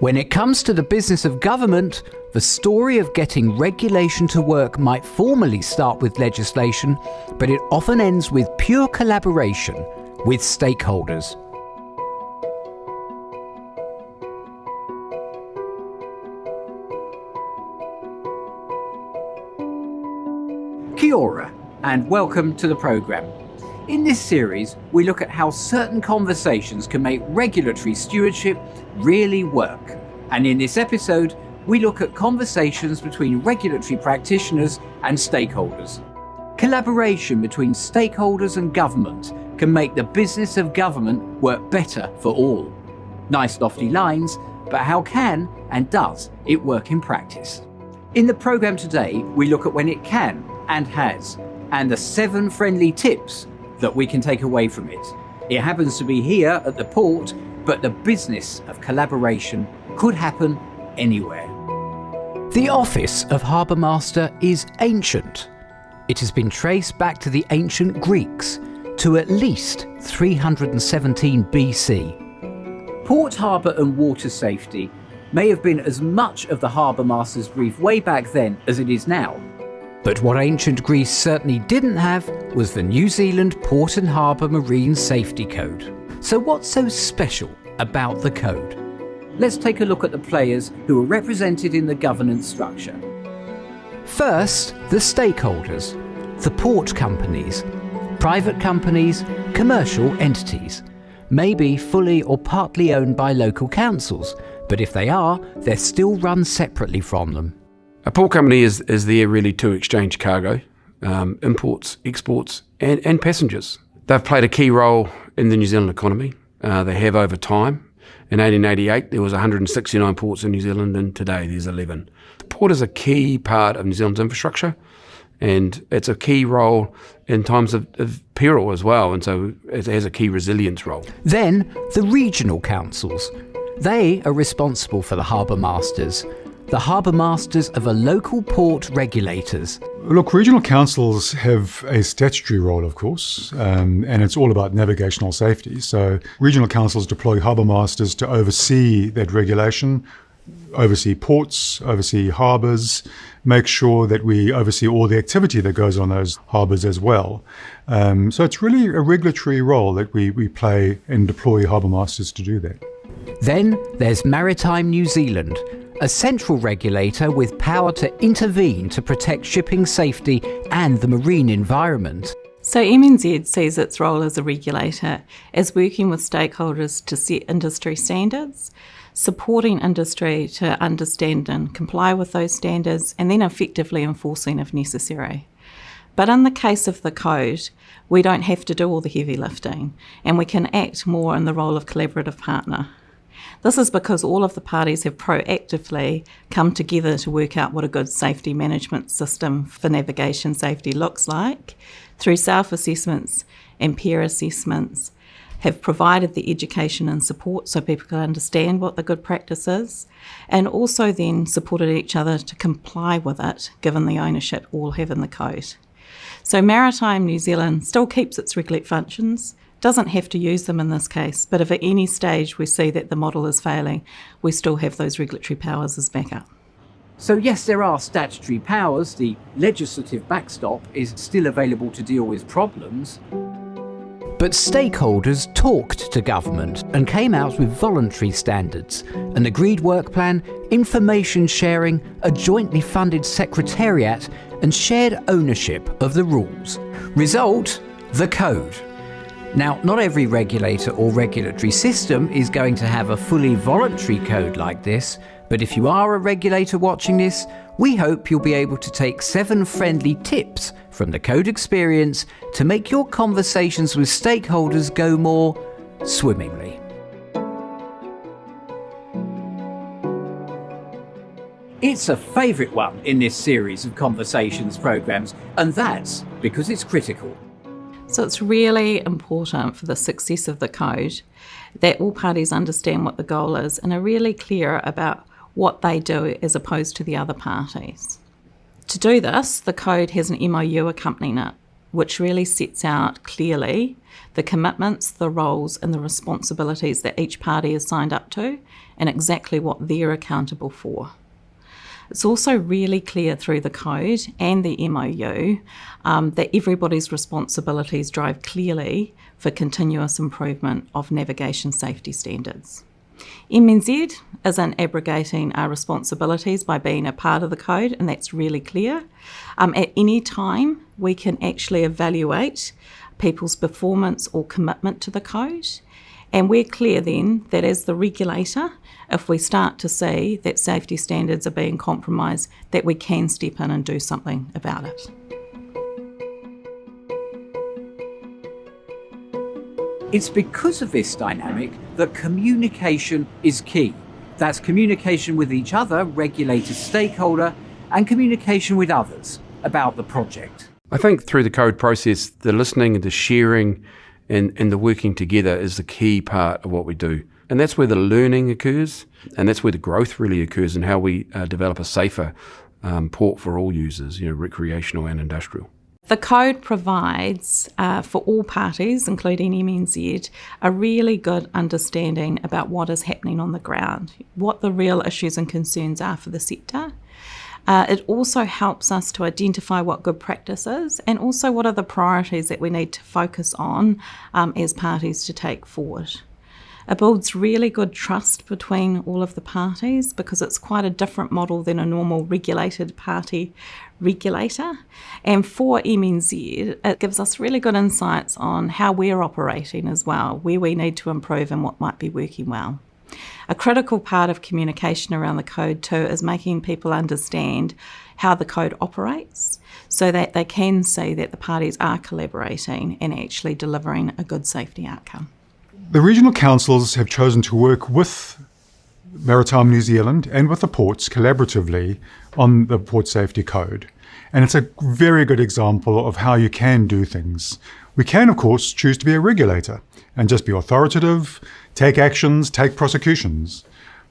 When it comes to the business of government, the story of getting regulation to work might formally start with legislation, but it often ends with pure collaboration with stakeholders. Kia ora, and welcome to the programme. In this series, we look at how certain conversations can make regulatory stewardship really work. And in this episode, we look at conversations between regulatory practitioners and stakeholders. Collaboration between stakeholders and government can make the business of government work better for all. Nice lofty lines, but how can and does it work in practice? In the programme today, we look at when it can and has, and the 7 friendly tips that we can take away from it. It happens to be here at the port, but the business of collaboration could happen anywhere. The office of Harbour Master is ancient. It has been traced back to the ancient Greeks, to at least 317 BC. Port, harbour and water safety may have been as much of the Harbour Master's brief way back then as it is now. But what ancient Greece certainly didn't have was the New Zealand Port and Harbour Marine Safety Code. So what's so special about the code? Let's take a look at the players who are represented in the governance structure. First, the stakeholders, the port companies, private companies, commercial entities, maybe fully or partly owned by local councils, but if they are, they're still run separately from them. A port company is there really to exchange cargo, imports, exports and passengers. They've played a key role in the New Zealand economy. They have over time. In 1888 there was 169 ports in New Zealand, and today there's 11. The port is a key part of New Zealand's infrastructure, and it's a key role in times of peril as well, and so it has a key resilience role. Then the regional councils. They are responsible for the harbour masters. The harbour masters are the local port regulators. Look, regional councils have a statutory role, of course, and it's all about navigational safety. So regional councils deploy harbour masters to oversee that regulation, oversee ports, oversee harbours, make sure that we oversee all the activity that goes on those harbours as well. So it's really a regulatory role that we play and deploy harbour masters to do that. Then there's Maritime New Zealand, a central regulator with power to intervene to protect shipping safety and the marine environment. So MNZ sees its role as a regulator as working with stakeholders to set industry standards, supporting industry to understand and comply with those standards, and then effectively enforcing if necessary. But in the case of the code, we don't have to do all the heavy lifting, and we can act more in the role of collaborative partner. This is because all of the parties have proactively come together to work out what a good safety management system for navigation safety looks like, through self-assessments and peer assessments, have provided the education and support so people can understand what the good practice is, and also then supported each other to comply with it, given the ownership all have in the code. So Maritime New Zealand still keeps its regulatory functions, doesn't have to use them in this case, but if at any stage we see that the model is failing, we still have those regulatory powers as backup. So yes, there are statutory powers. The legislative backstop is still available to deal with problems. But stakeholders talked to government and came out with voluntary standards, an agreed work plan, information sharing, a jointly funded secretariat, and shared ownership of the rules. Result, the code. Now, not every regulator or regulatory system is going to have a fully voluntary code like this, but if you are a regulator watching this, we hope you'll be able to take 7 friendly tips from the code experience to make your conversations with stakeholders go more swimmingly. It's a favourite one in this series of conversations programmes, and that's because it's critical. So it's really important for the success of the code that all parties understand what the goal is and are really clear about what they do as opposed to the other parties. To do this, the code has an MOU accompanying it. which really sets out clearly the commitments, the roles and the responsibilities that each party is signed up to and exactly what they're accountable for. It's also really clear through the code and the MOU that everybody's responsibilities drive clearly for continuous improvement of navigation safety standards. MNZ isn't abrogating our responsibilities by being a part of the code, and that's really clear. At any time, we can actually evaluate people's performance or commitment to the code, and we're clear then that as the regulator, if we start to see that safety standards are being compromised, that we can step in and do something about it. It's because of this dynamic that communication is key. That's communication with each other, regulator, stakeholder, and communication with others about the project. I think through the code process, the listening and the sharing and the working together is the key part of what we do. And that's where the learning occurs, and that's where the growth really occurs in how we develop a safer port for all users, recreational and industrial. The code provides for all parties, including MNZ, a really good understanding about what is happening on the ground, what the real issues and concerns are for the sector. It also helps us to identify what good practice is and also what are the priorities that we need to focus on as parties to take forward. It builds really good trust between all of the parties because it's quite a different model than a normal regulated party regulator. And for MNZ, it gives us really good insights on how we're operating as well, where we need to improve and what might be working well. A critical part of communication around the code too is making people understand how the code operates so that they can see that the parties are collaborating and actually delivering a good safety outcome. The regional councils have chosen to work with Maritime New Zealand and with the ports collaboratively on the Port Safety Code. And it's a very good example of how you can do things. We can, of course, choose to be a regulator and just be authoritative, take actions, take prosecutions.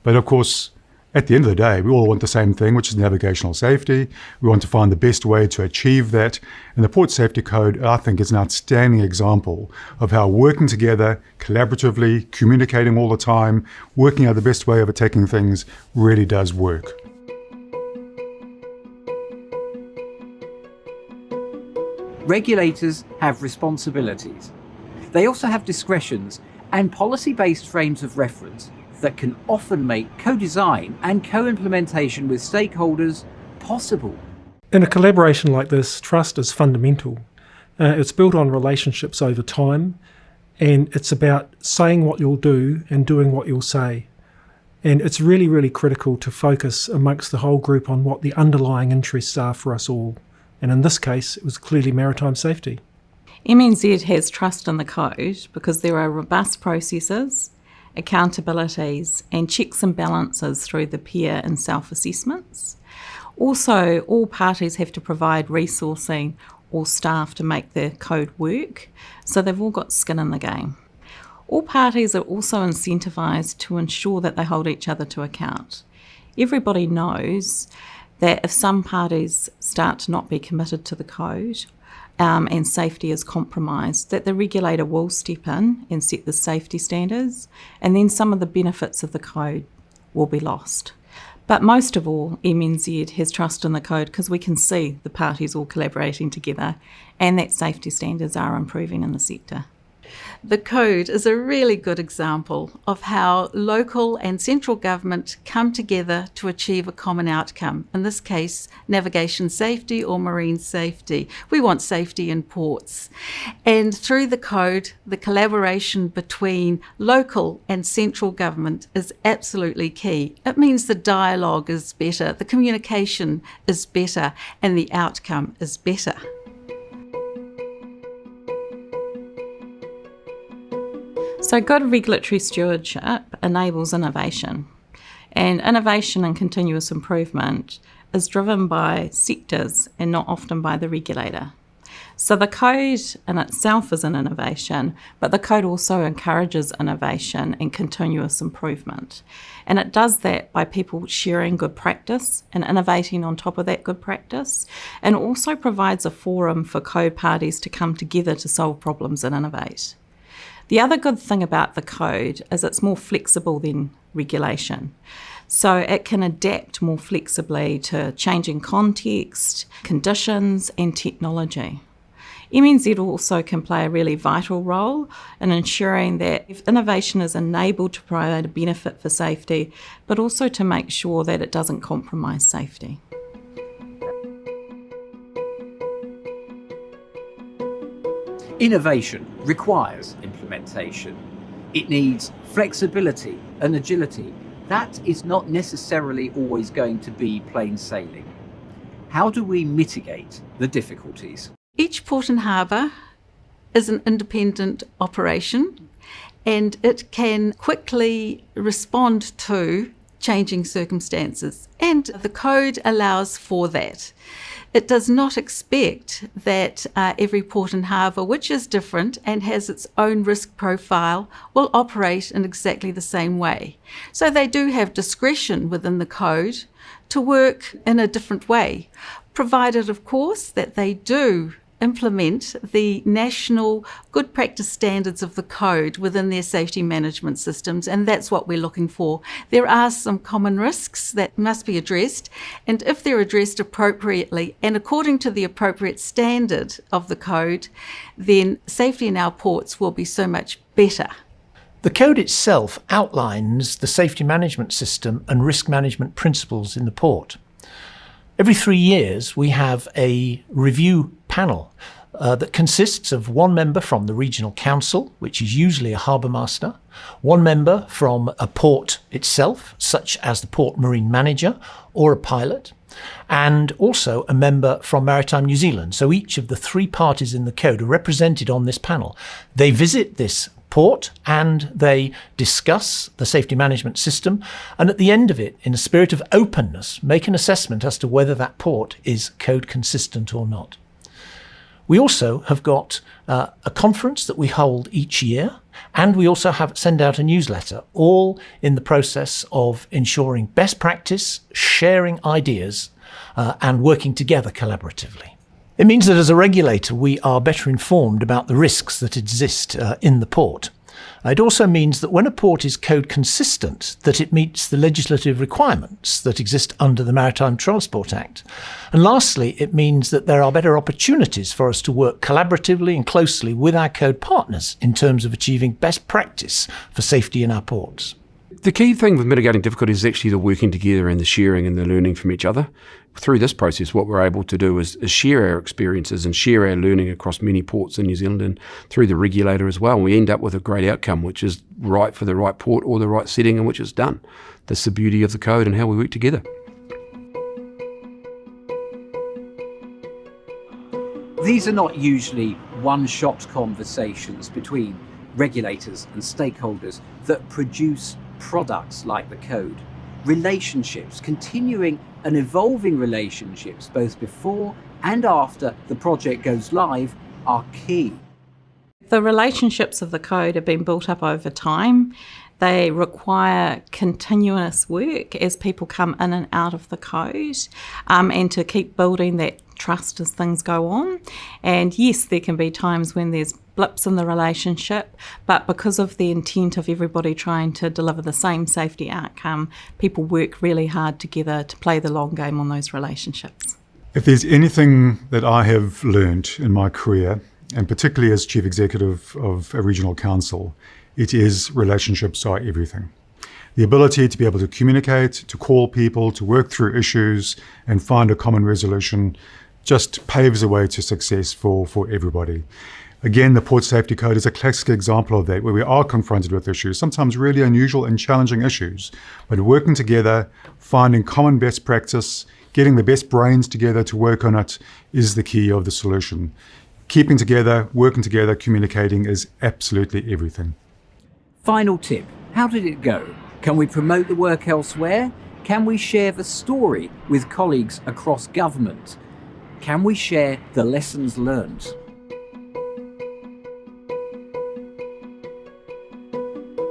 But of course, at the end of the day, we all want the same thing, which is navigational safety. We want to find the best way to achieve that. And the Port Safety Code, I think, is an outstanding example of how working together, collaboratively, communicating all the time, working out the best way of attacking things really does work. Regulators have responsibilities. They also have discretions and policy-based frames of reference that can often make co-design and co-implementation with stakeholders possible. In a collaboration like this, trust is fundamental. It's built on relationships over time, and it's about saying what you'll do and doing what you'll say. And it's really, really critical to focus amongst the whole group on what the underlying interests are for us all. And in this case, it was clearly maritime safety. MNZ has trust in the code because there are robust processes, accountabilities and checks and balances through the peer and self-assessments. Also, all parties have to provide resourcing or staff to make the code work, so they've all got skin in the game. All parties are also incentivised to ensure that they hold each other to account. Everybody knows that if some parties start to not be committed to the code and safety is compromised, that the regulator will step in and set the safety standards, and then some of the benefits of the code will be lost. But most of all, MNZ has trust in the code because we can see the parties all collaborating together and that safety standards are improving in the sector. The code is a really good example of how local and central government come together to achieve a common outcome. In this case, navigation safety or marine safety. We want safety in ports. And through the code, the collaboration between local and central government is absolutely key. It means the dialogue is better, the communication is better, and the outcome is better. So good regulatory stewardship enables innovation, and innovation and continuous improvement is driven by sectors and not often by the regulator. So the code in itself is an innovation, but the code also encourages innovation and continuous improvement. And it does that by people sharing good practice and innovating on top of that good practice, and also provides a forum for code parties to come together to solve problems and innovate. The other good thing about the code is it's more flexible than regulation. So it can adapt more flexibly to changing context, conditions and technology. MNZ also can play a really vital role in ensuring that innovation is enabled to provide a benefit for safety, but also to make sure that it doesn't compromise safety. Innovation requires implementation. It needs flexibility and agility. That is not necessarily always going to be plain sailing. How do we mitigate the difficulties? Each port and harbour is an independent operation, and it can quickly respond to changing circumstances, and the code allows for that. It does not expect that every port and harbour, which is different and has its own risk profile, will operate in exactly the same way. So they do have discretion within the code to work in a different way, provided, of course, that they do implement the national good practice standards of the code within their safety management systems, and that's what we're looking for. There are some common risks that must be addressed, and if they're addressed appropriately and according to the appropriate standard of the code, then safety in our ports will be so much better. The code itself outlines the safety management system and risk management principles in the port. Every 3 years, we have a review panel that consists of one member from the regional council, which is usually a harbour master, one member from a port itself, such as the port marine manager or a pilot, and also a member from Maritime New Zealand. So each of the 3 parties in the code are represented on this panel. They visit this port and they discuss the safety management system, and at the end of it, in a spirit of openness, make an assessment as to whether that port is code consistent or not. We also have got a conference that we hold each year, and we also send out a newsletter, all in the process of ensuring best practice, sharing ideas, and working together collaboratively. It means that as a regulator, we are better informed about the risks that exist in the port. It also means that when a port is code consistent, that it meets the legislative requirements that exist under the Maritime Transport Act. And lastly, it means that there are better opportunities for us to work collaboratively and closely with our code partners in terms of achieving best practice for safety in our ports. The key thing with mitigating difficulties is actually the working together and the sharing and the learning from each other. Through this process, what we're able to do is share our experiences and share our learning across many ports in New Zealand and through the regulator as well. And we end up with a great outcome, which is right for the right port or the right setting in which it's done. That's the beauty of the code and how we work together. These are not usually one-shot conversations between regulators and stakeholders that produce products like the code. Relationships, continuing and evolving relationships both before and after the project goes live, are key. The relationships of the code have been built up over time. They require continuous work as people come in and out of the code, and to keep building that trust as things go on. And yes, there can be times when there's blips in the relationship, but because of the intent of everybody trying to deliver the same safety outcome, people work really hard together to play the long game on those relationships. If there's anything that I have learned in my career, and particularly as Chief Executive of a regional council, it is relationships are everything. The ability to be able to communicate, to call people, to work through issues and find a common resolution just paves the way to success for everybody. Again, the Port Safety Code is a classic example of that, where we are confronted with issues, sometimes really unusual and challenging issues, but working together, finding common best practice, getting the best brains together to work on it is the key of the solution. Keeping together, working together, communicating is absolutely everything. Final tip, how did it go? Can we promote the work elsewhere? Can we share the story with colleagues across government? Can we share the lessons learned?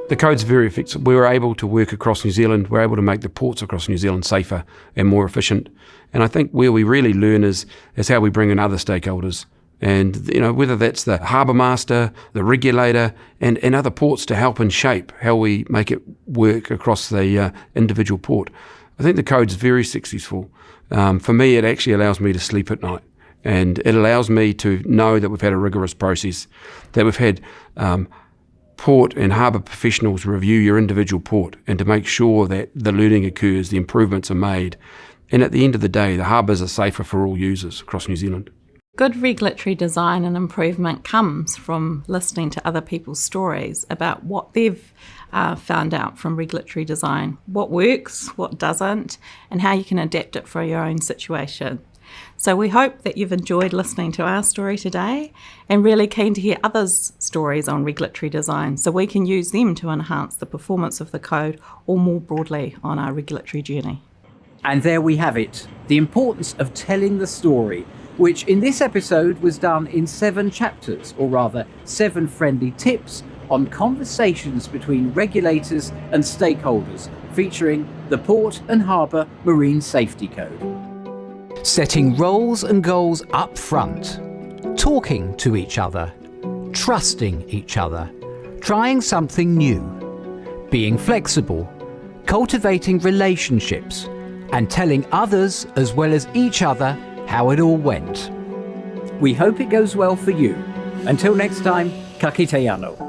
The code's very effective. We were able to work across New Zealand. We're able to make the ports across New Zealand safer and more efficient. And I think where we really learn is how we bring in other stakeholders. And, whether that's the harbour master, the regulator, and other ports to help and shape how we make it work across the individual port. I think the code's very successful. For me, it actually allows me to sleep at night. And it allows me to know that we've had a rigorous process, that we've had port and harbour professionals review your individual port and to make sure that the learning occurs, the improvements are made. And at the end of the day, the harbours are safer for all users across New Zealand. Good regulatory design and improvement comes from listening to other people's stories about what they've found out from regulatory design, what works, what doesn't, and how you can adapt it for your own situation. So we hope that you've enjoyed listening to our story today and really keen to hear others' stories on regulatory design so we can use them to enhance the performance of the code or more broadly on our regulatory journey. And there we have it, the importance of telling the story, which in this episode was done in 7 chapters, or rather 7 friendly tips on conversations between regulators and stakeholders, featuring the Port and Harbour Marine Safety Code. Setting roles and goals up front, talking to each other, trusting each other, trying something new, being flexible, cultivating relationships, and telling others as well as each other how it all went. We hope it goes well for you. Until next time, ka kite anō.